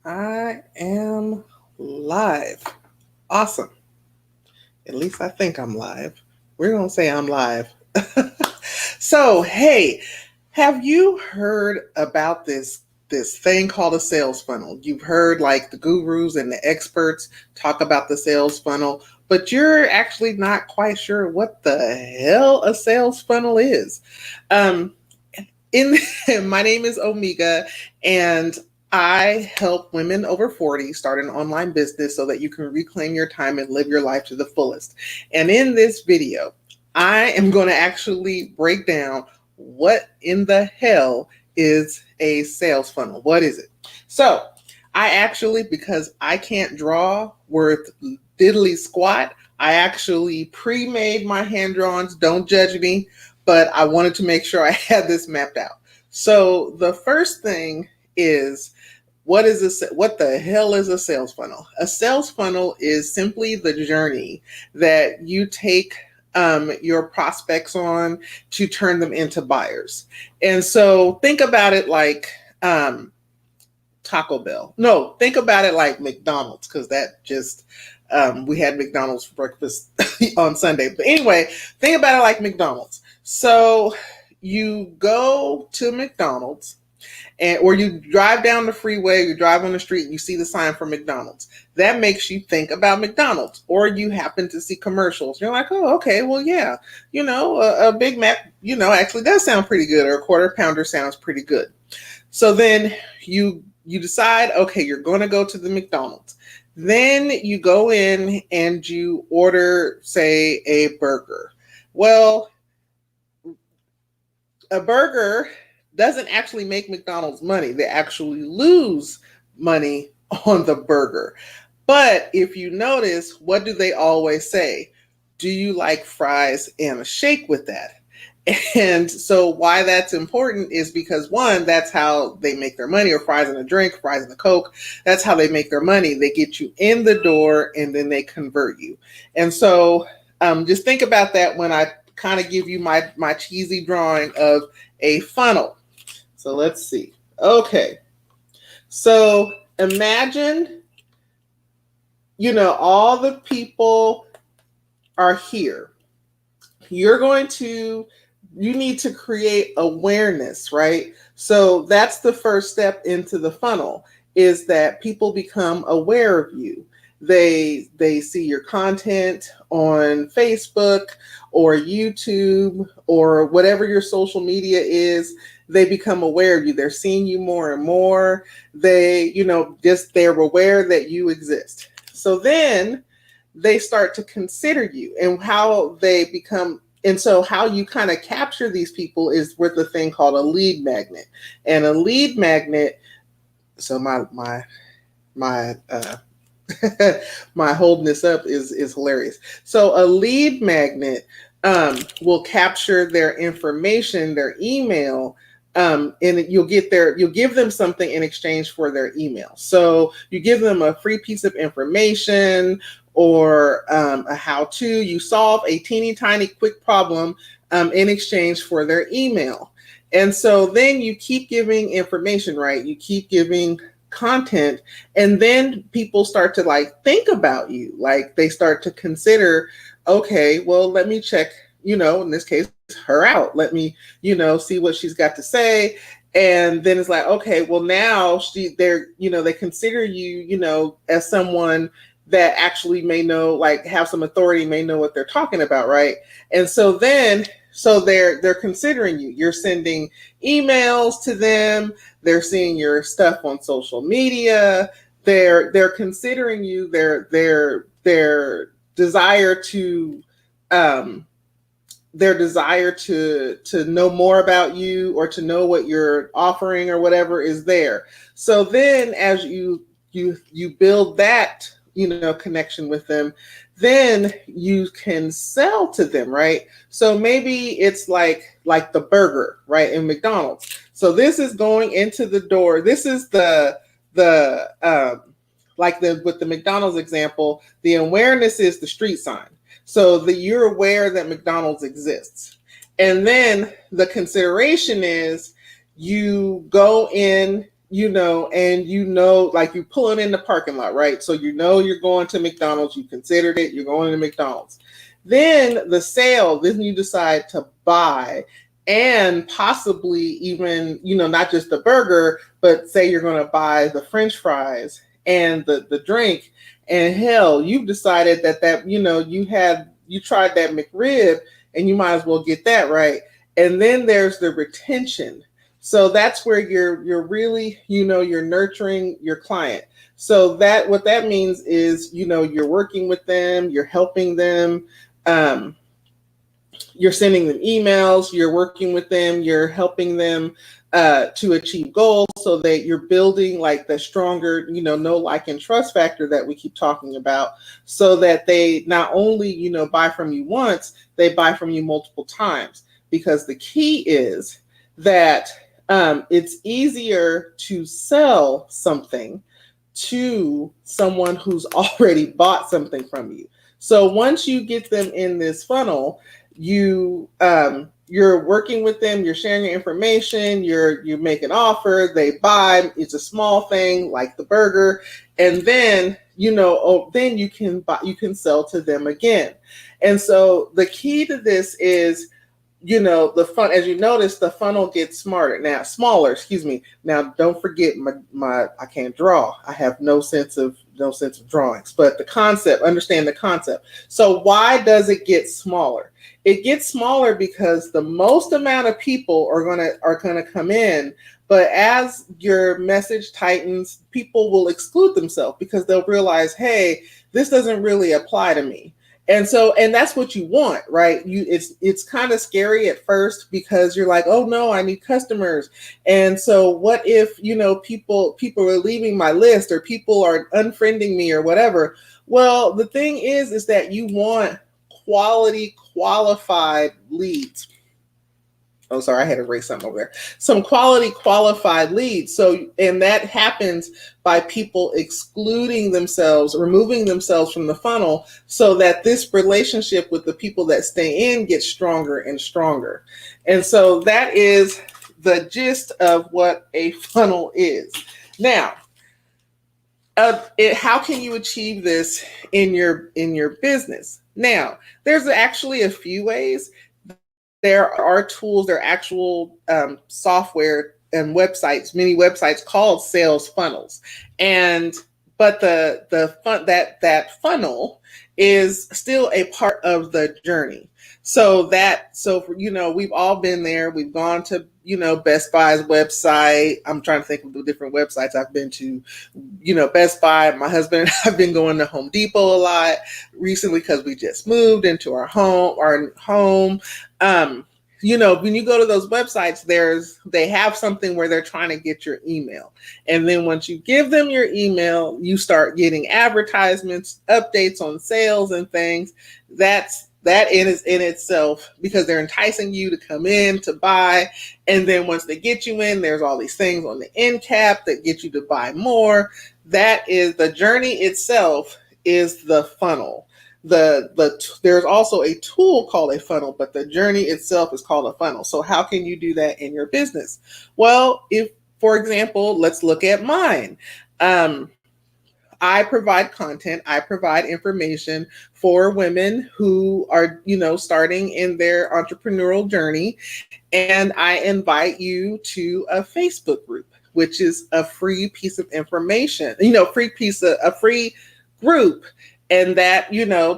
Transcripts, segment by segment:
I am live. Awesome. At least I think I'm live. We're going to say I'm live. So, hey, have you heard about this thing called a sales funnel? You've heard like the gurus and the experts talk about the sales funnel, but you're actually not quite sure what the hell a sales funnel is. Um, in My name is Omega, and I help women over 40 start an online business so that you can reclaim your time and live your life to the fullest. And in this video, I am going to actually break down what in the hell is a sales funnel. What is it? So, I actually, because I can't draw worth diddly squat, I actually pre-made my hand drawings. Don't judge me, but I wanted to make sure I had this mapped out. So the first thing is, what the hell is a sales funnel? A sales funnel is simply the journey that you take your prospects on to turn them into buyers. And so think about it like Taco Bell. No, think about it like McDonald's, because that just we had McDonald's for breakfast on Sunday. But anyway, think about it like McDonald's. So you go to McDonald's, or you drive down the freeway, you drive on the street, and you see the sign for McDonald's. That makes you think about McDonald's. Or you happen to see commercials. You're like, oh, okay, well, yeah, a Big Mac, actually does sound pretty good, or a quarter pounder sounds pretty good. So then you decide, okay, you're going to go to the McDonald's. Then you go in and you order, say, a burger. Well, a burger doesn't actually make McDonald's money. They actually lose money on the burger. But if you notice, what do they always say? Do you like fries and a shake with that? And so why that's important is because, one, that's how they make their money, or fries and a drink, fries and a Coke. That's how they make their money. They get you in the door and then they convert you. And so just think about that when I kind of give you my cheesy drawing of a funnel. So let's see. Okay. So imagine, all the people are here. You need to create awareness, right? So that's the first step into the funnel, is that people become aware of you. They see your content on Facebook or YouTube or whatever your social media is. They become aware of you. They're seeing you more and more. They're aware that you exist. So then they start to consider you, and how you kind of capture these people is with a thing called a lead magnet. And a lead magnet, so my my holding this up is hilarious. So a lead magnet will capture their information, their email, and you'll give them something in exchange for their email. So you give them a free piece of information, or a how-to. You solve a teeny tiny quick problem in exchange for their email. And so then you keep giving information, right? You keep giving content, and then people start to think about you. Like, they start to consider, okay, well, let me check, in this case, her out. Let me, see what she's got to say. And then it's like, okay, well, now they consider you, as someone that actually may know, have some authority, may know what they're talking about, right? And so they're considering you. You're sending emails to them. They're seeing your stuff on social media. They're considering you. Their desire to know more about you, or to know what you're offering or whatever is there. So then as you build that connection with them, then you can sell to them, right? So maybe it's like the burger, right, in McDonald's. So this is going into the door. This is the with the McDonald's example, the awareness is the street sign. So that you're aware that McDonald's exists. And then the consideration is, you go in, like you pulling in the parking lot, right? So you're going to McDonald's, you considered it, you're going to McDonald's. Then you decide to buy, and possibly even, not just the burger, but say you're going to buy the French fries and the drink. And hell, you've decided you tried that McRib, and you might as well get that, right. And then there's the retention. So that's where you're really, you're nurturing your client. So that what that means is, you're working with them, you're helping them, um, you're sending them emails, you're working with them, you're helping them to achieve goals, so that you're building like the stronger, know, like, and trust factor that we keep talking about, so that they not only, buy from you once, they buy from you multiple times. Because the key is that it's easier to sell something to someone who's already bought something from you. So once you get them in this funnel, you're working with them, you're sharing your information, you make an offer, they buy. It's a small thing like the burger, and then then you can sell to them again. And so the key to this is, as you notice, the funnel gets smaller, excuse me. Now, don't forget I can't draw. I have no sense of drawings, but understand the concept. So why does it get smaller? It gets smaller because the most amount of people are going to come in, but as your message tightens, people will exclude themselves because they'll realize, hey, this doesn't really apply to me. And that's what you want, right? It's kind of scary at first because you're like, oh no, I need customers. And so what if, people are leaving my list, or people are unfriending me or whatever? Well, the thing is that you want quality, qualified leads. Oh, sorry, I had to erase something over there. Some quality, qualified leads. So, and that happens by people excluding themselves, removing themselves from the funnel, so that this relationship with the people that stay in gets stronger and stronger. And so that is the gist of what a funnel is. Now, how can you achieve this in your business? Now, there's actually a few ways. There are tools, there are actual software and websites, many websites called sales funnels. But that funnel is still a part of the journey. So we've all been there. We've gone to, Best Buy's website. I'm trying to think of the different websites I've been to. Best Buy. My husband and I have been going to Home Depot a lot recently because we just moved into our home. When you go to those websites, they have something where they're trying to get your email. And then once you give them your email, you start getting advertisements, updates on sales and things. That is in itself, because they're enticing you to come in to buy. And then once they get you in, there's all these things on the end cap that get you to buy more. That is the journey itself, is the funnel. There's also a tool called a funnel, but the journey itself is called a funnel. So how can you do that in your business? Well, for example, let's look at mine. I provide content, I provide information for women who are, starting in their entrepreneurial journey. And I invite you to a Facebook group, which is a free piece of information, a free group. And that,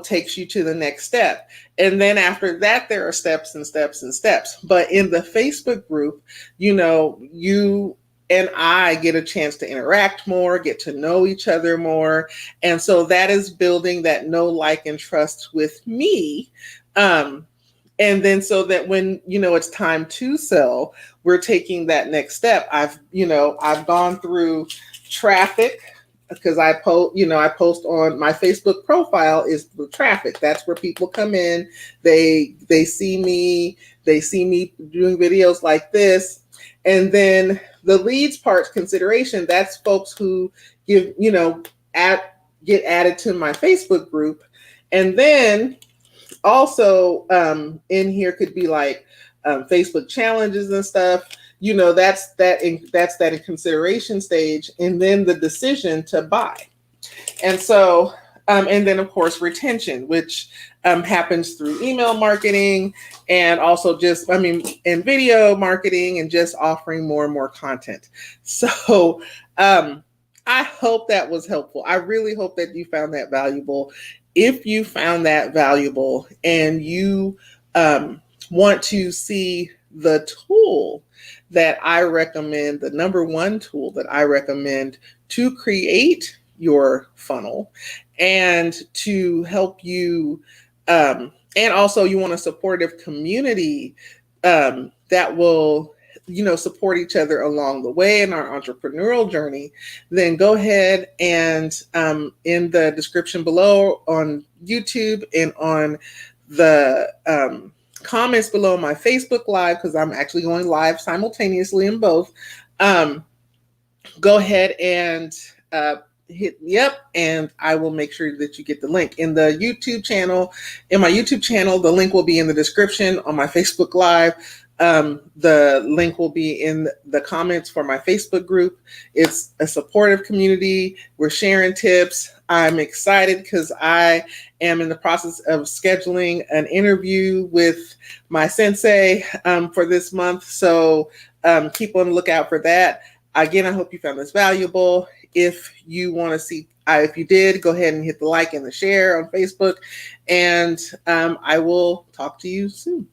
takes you to the next step. And then after that, there are steps and steps and steps. But in the Facebook group, you and I get a chance to interact more, get to know each other more. And so that is building that know, like, and trust with me. And then so that when, it's time to sell, we're taking that next step. I've gone through traffic, because I post on my Facebook profile is the traffic. That's where people come in. They see me doing videos like this. And then the leads part consideration, that's folks who get added to my Facebook group. And then also in here could be like Facebook challenges and stuff. that's that in consideration stage, and then the decision to buy. And so, and then of course retention, which happens through email marketing, and also just, in video marketing, and just offering more and more content. So I hope that was helpful. I really hope that you found that valuable. If you found that valuable and you want to see the tool that I recommend, the number one tool that I recommend to create your funnel and to help you, and also you want a supportive community that will support each other along the way in our entrepreneurial journey, then go ahead and in the description below on YouTube and on the comments below my Facebook Live, because I'm actually going live simultaneously in both, go ahead and hit me up, and I will make sure that you get the link. In the YouTube channel, in my YouTube channel, the link will be in the description. On my Facebook Live, the link will be in the comments for my Facebook group. It's a supportive community. We're sharing tips. I'm excited because I am in the process of scheduling an interview with my sensei for this month. So keep on the lookout for that. Again, I hope you found this valuable. If you want to see, if you did, go ahead and hit the like and the share on Facebook, and I will talk to you soon.